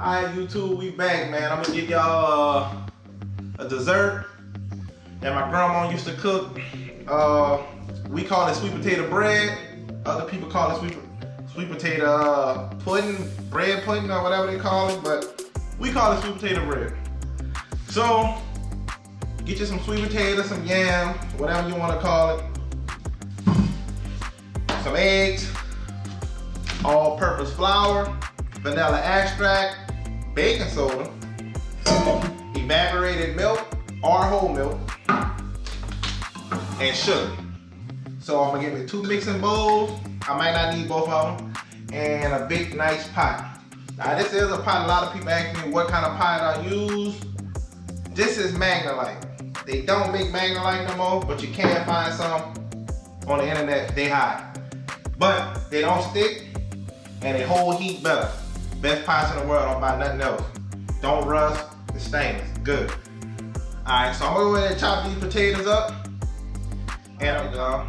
Alright, YouTube, we back, man. I'm gonna give y'all a dessert that my grandma used to cook. We call it sweet potato bread. Other people call it sweet potato pudding, bread pudding, or whatever they call it, but we call it sweet potato bread. So, get you some sweet potatoes, some yams, whatever you want to call it. Some eggs, all-purpose flour, vanilla extract, baking soda, evaporated milk or whole milk, and sugar. So I'm gonna get me 2 mixing bowls. I might not need both of them, and a big nice pot. Now this is a pot. A lot of people ask me what kind of pot I use. This is Magnolite. They don't make Magnolite no more, but you can find some on the internet. They hide, but they don't stick and they hold heat better. Best pots in the world, don't buy nothing else. Don't rust, it's stainless, good. All right, so I'm gonna go ahead and chop these potatoes up. And I'm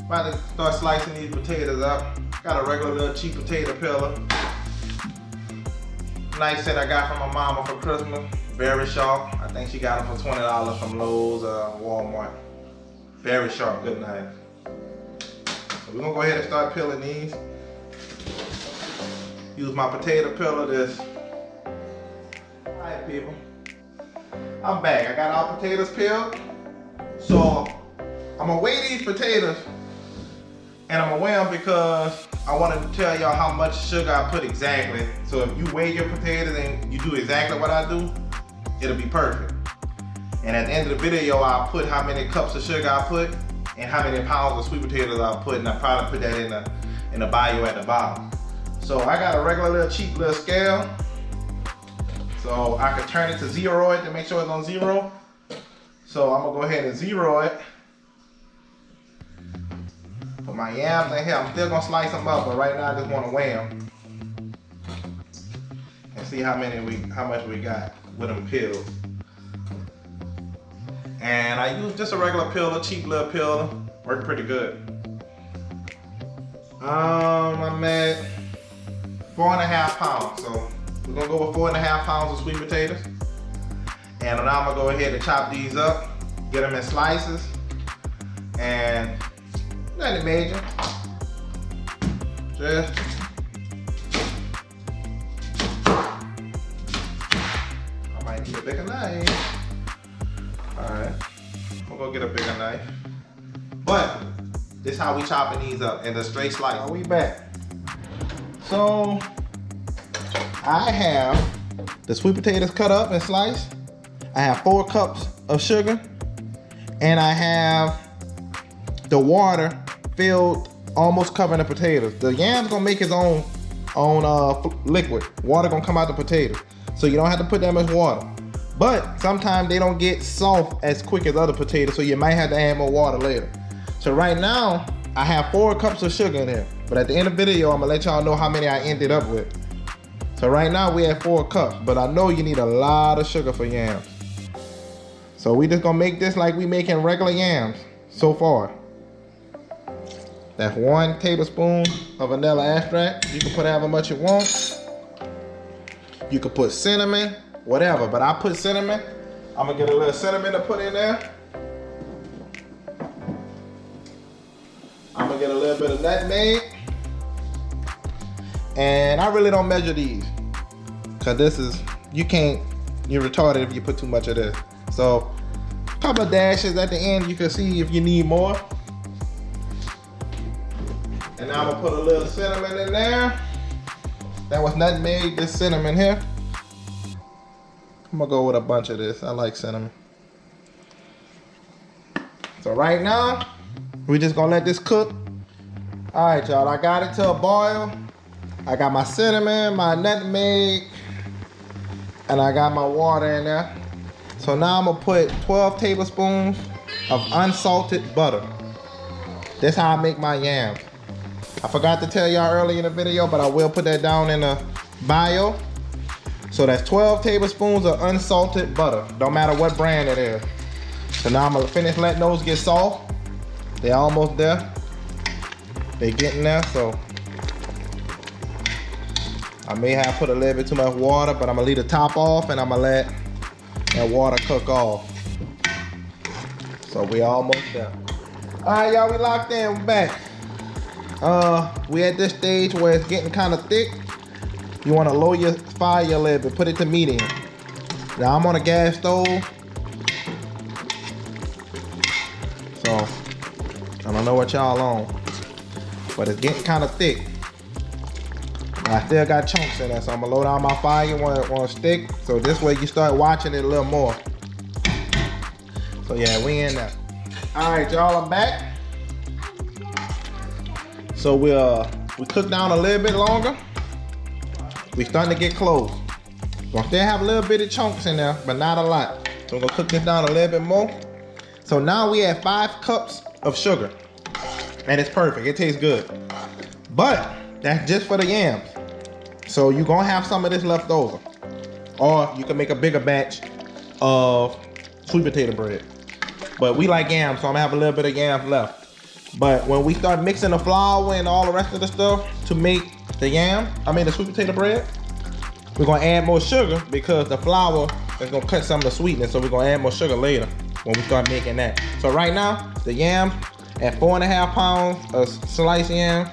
about to start slicing these potatoes up. Got a regular little cheap potato peeler. Nice set I got from my mama for Christmas. Very sharp. I think she got them for $20 from Lowe's or Walmart. Very sharp, good knife. So we're gonna go ahead and start peeling these. Use my potato peeler this. Alright people, I'm back. I got all potatoes peeled. So I'm gonna weigh these potatoes and I'm gonna weigh them because I wanted to tell y'all how much sugar I put exactly. So if you weigh your potatoes and you do exactly what I do, it'll be perfect. And at the end of the video, I'll put how many cups of sugar I put and how many pounds of sweet potatoes I'll put, and I'll probably put that in the bio at the bottom. So I got a regular little cheap little scale. So I can turn it to 0 it to make sure it's on 0. So I'm gonna go ahead and 0 it. Put my yams in here. I'm still gonna slice them up, but right now I just wanna weigh them. And see how much we got with them peeled. And I use just a regular peeler, cheap little peeler. Worked pretty good. I'm at 4.5 pounds. So we're gonna go with 4.5 pounds of sweet potatoes. And now I'm gonna go ahead and chop these up, get them in slices, and nothing major. Just I might need a bigger knife. Alright, we'll go get a bigger knife. But this is how we chopping these up in the straight slice. Are we back? So I have the sweet potatoes cut up and sliced. I have 4 cups of sugar, and I have the water filled, almost covering the potatoes. The yam's gonna make its own liquid. Water gonna come out the potatoes, so you don't have to put that much water. But sometimes they don't get soft as quick as other potatoes, so you might have to add more water later. So right now, I have 4 cups of sugar in here. But at the end of the video, I'm gonna let y'all know how many I ended up with. So right now we have 4 cups, but I know you need a lot of sugar for yams. So we just gonna make this like we making regular yams so far. That's 1 tablespoon of vanilla extract. You can put however much you want. You can put cinnamon, whatever, but I put cinnamon. I'm gonna get a little cinnamon to put in there. I'm gonna get a little bit of nutmeg. And I really don't measure these, cause this is, you're retarded if you put too much of this. So a couple of dashes at the end, you can see if you need more. And now I'm gonna put a little cinnamon in there. That was nutmeg, this cinnamon here. I'm gonna go with a bunch of this. I like cinnamon. So right now, we just gonna let this cook. All right, y'all, I got it to a boil. I got my cinnamon, my nutmeg, and I got my water in there. So now I'm gonna put 12 tablespoons of unsalted butter. That's how I make my yams. I forgot to tell y'all earlier in the video, but I will put that down in the bio. So that's 12 tablespoons of unsalted butter. Don't matter what brand it is. So now I'm gonna finish letting those get soft. They're almost there. They getting there, so I may have put a little bit too much water, but I'm gonna leave the top off and I'm gonna let that water cook off. So we almost done. All right, y'all, we locked in, we're back. We at this stage where it's getting kind of thick. You wanna lower your fire a little bit, put it to medium. Now I'm on a gas stove. So, I don't know what y'all on, but it's getting kind of thick. I still got chunks in there, so I'm gonna low down my fire when it stick. So this way you start watching it a little more. So yeah, we in there. All right, y'all, I'm back. So we cook down a little bit longer. We starting to get close. We'll still have a little bit of chunks in there, but not a lot. So we're gonna cook this down a little bit more. So now we have 5 cups of sugar. And it's perfect, it tastes good. But that's just for the yams. So you're gonna have some of this left over. Or you can make a bigger batch of sweet potato bread. But we like yams, so I'm gonna have a little bit of yams left. But when we start mixing the flour and all the rest of the stuff to make the sweet potato bread, we're gonna add more sugar because the flour is gonna cut some of the sweetness. So we're gonna add more sugar later when we start making that. So right now, the yams at 4.5 pounds of sliced yam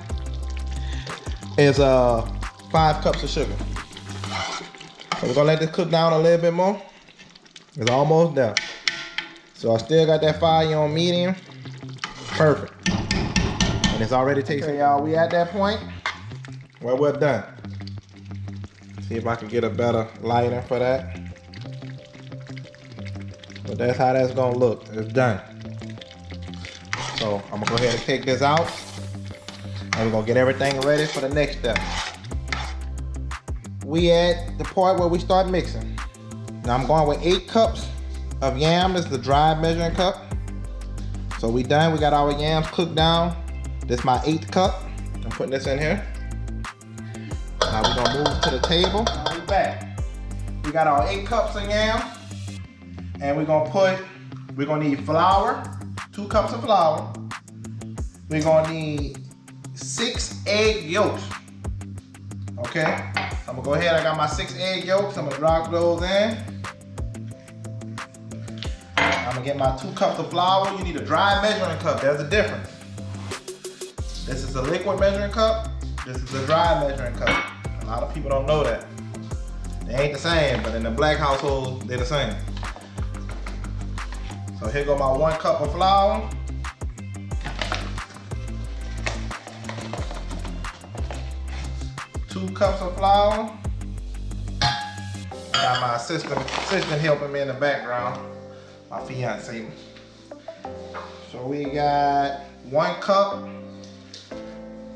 is 5 cups of sugar. So we're gonna let this cook down a little bit more. It's almost done. So I still got that fire on medium. Perfect. And it's already tasting. Okay, y'all, we at that point where we're done. See if I can get a better lighter for that. But that's how that's gonna look. It's done. So I'm gonna go ahead and take this out. And we're gonna get everything ready for the next step. We at the point where we start mixing. Now I'm going with 8 cups of yam. This is the dry measuring cup. So we done, we got our yams cooked down. This is my 8th cup. I'm putting this in here. Now we're gonna move to the table. Now we back. We got our 8 cups of yam. And we're gonna need flour, 2 cups of flour. We're gonna need 6 egg yolks. Okay, I'm gonna go ahead, I got my 6 egg yolks. I'm gonna drop those in. I'm gonna get my 2 cups of flour. You need a dry measuring cup, there's a difference. This is a liquid measuring cup. This is a dry measuring cup. A lot of people don't know that. They ain't the same, but in the black household, they're the same. So here go my 1 cup of flour. Two cups of flour. Got my assistant helping me in the background. My fiance. So we got 1 cup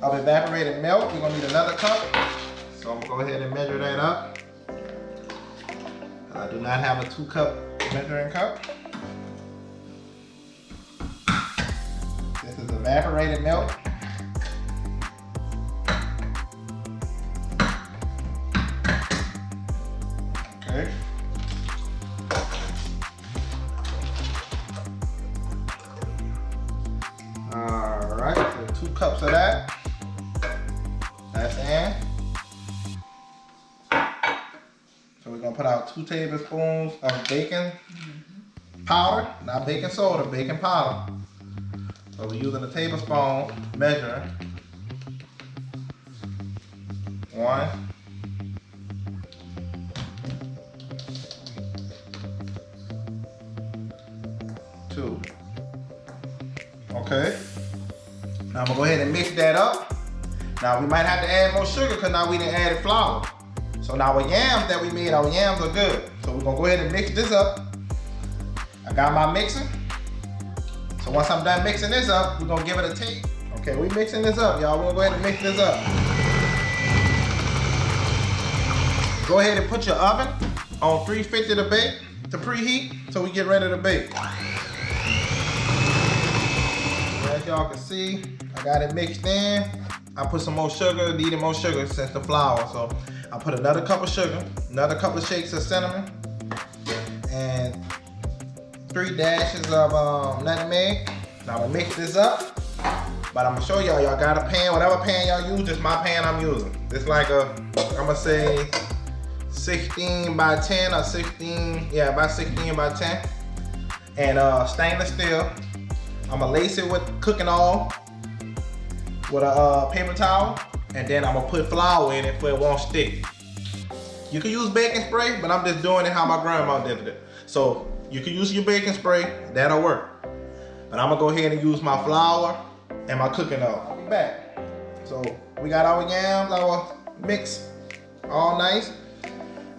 of evaporated milk. We're gonna need another cup. So I'm gonna go ahead and measure that up. I do not have a 2 cup measuring cup. This is evaporated milk. Okay. All right, so 2 cups of that. That's in. So we're gonna put out 2 tablespoons of baking powder, not baking soda, baking powder. So we're using a tablespoon measuring. 1. 2. Okay. Now I'm gonna go ahead and mix that up. Now we might have to add more sugar because now we didn't add flour. So now our yams that we made, our yams are good. So we're gonna go ahead and mix this up. I got my mixer. So once I'm done mixing this up, we're gonna give it a taste. Okay, we mixing this up, y'all. We're gonna go ahead and mix this up. Go ahead and put your oven on 350 to bake, to preheat, so we get ready to bake. As y'all can see, I got it mixed in. I put some more sugar, needed more sugar since the flour. So I put another cup of sugar, another couple of shakes of cinnamon, and 3 dashes of nutmeg. Now I'm gonna mix this up. But I'm gonna show y'all, y'all got a pan, whatever pan y'all use, this my pan I'm using. It's like a, I'm gonna say 16 by 10 or 16, yeah, about 16 by 10. And stainless steel. I'm gonna lace it with cooking oil with a paper towel, and then I'm gonna put flour in it so it won't stick. You can use baking spray, but I'm just doing it how my grandma did it. So you can use your baking spray, that'll work. But I'm gonna go ahead and use my flour and my cooking oil. I'll be back. So we got our yams, our mix, all nice.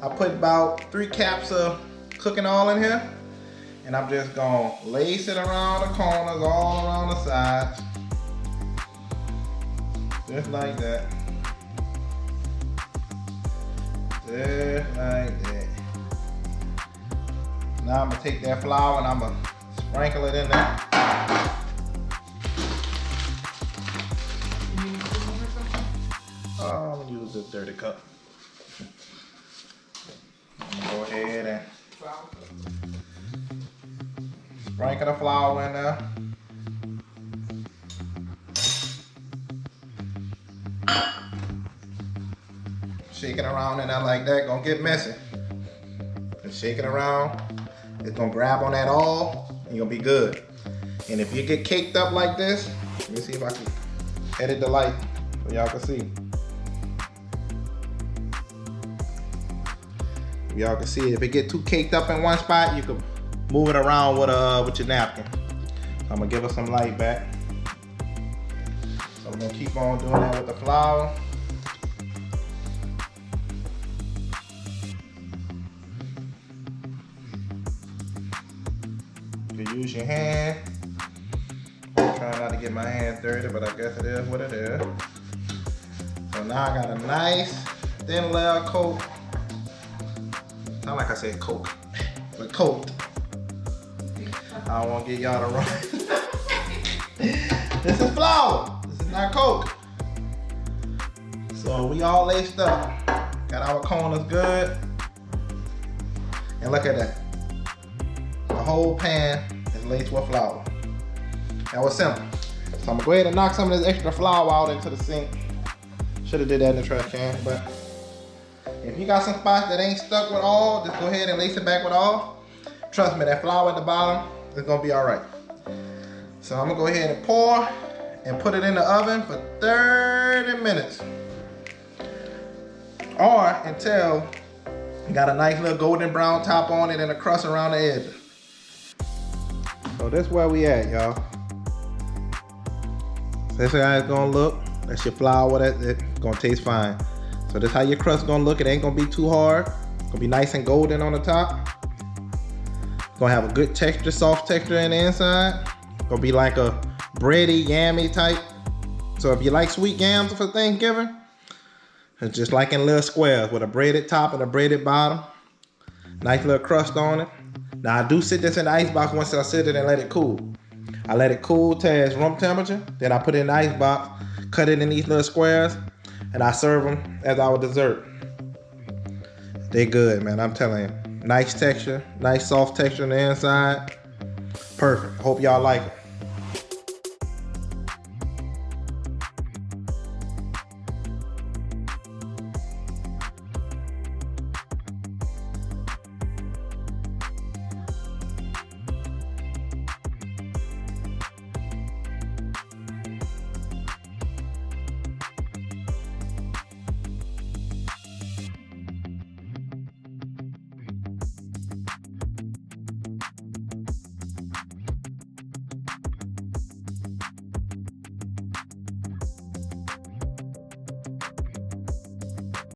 I put about 3 caps of cooking oil in here, and I'm just gonna lace it around the corners, all around the sides. Just like that. Just like that. Now I'm gonna take that flour and I'm gonna sprinkle it in there. Oh, I'm gonna use this dirty cup. I'm gonna go ahead and sprinkle the flour in there. Shake it around in there like that, gonna get messy. And shake it around, it's gonna grab on that oil, and you'll be good. And if you get caked up like this, let me see if I can edit the light so y'all can see. Y'all can see it. If it get too caked up in one spot, you can move it around with your napkin. So I'm gonna give it some light back. So I'm gonna keep on doing that with the flour. You can use your hand. I'm trying not to get my hands dirty, but I guess it is what it is. So now I got a nice thin layer coat. Not like I said Coke, but coat. I don't want to get y'all to run. This is flour. This is not Coke. So we all laced up. Got our corners good. And look at that. The whole pan is laced with flour. That was simple. So I'm gonna go ahead and knock some of this extra flour out into the sink. Should have did that in the trash can, but if you got some spots that ain't stuck with oil, just go ahead and lace it back with oil. Trust me, that flour at the bottom is gonna be all right. So I'm gonna go ahead and pour and put it in the oven for 30 minutes. Or until you got a nice little golden brown top on it and a crust around the edge. So that's where we at, y'all. That's how it's gonna look. That's your flour, it's gonna taste fine. So this how your crust gonna look. It ain't gonna be too hard. It's gonna be nice and golden on the top. It's gonna have a good texture, soft texture in the inside. It's gonna be like a bready, yammy type. So if you like sweet yams for Thanksgiving, it's just like in little squares with a braided top and a braided bottom. Nice little crust on it. Now I do sit this in the ice box once I sit it and let it cool. I let it cool to its room temperature. Then I put it in the ice box, cut it in these little squares, and I serve them as our dessert. They good, man, I'm telling you. Nice texture, nice soft texture on the inside. Perfect, hope y'all like it.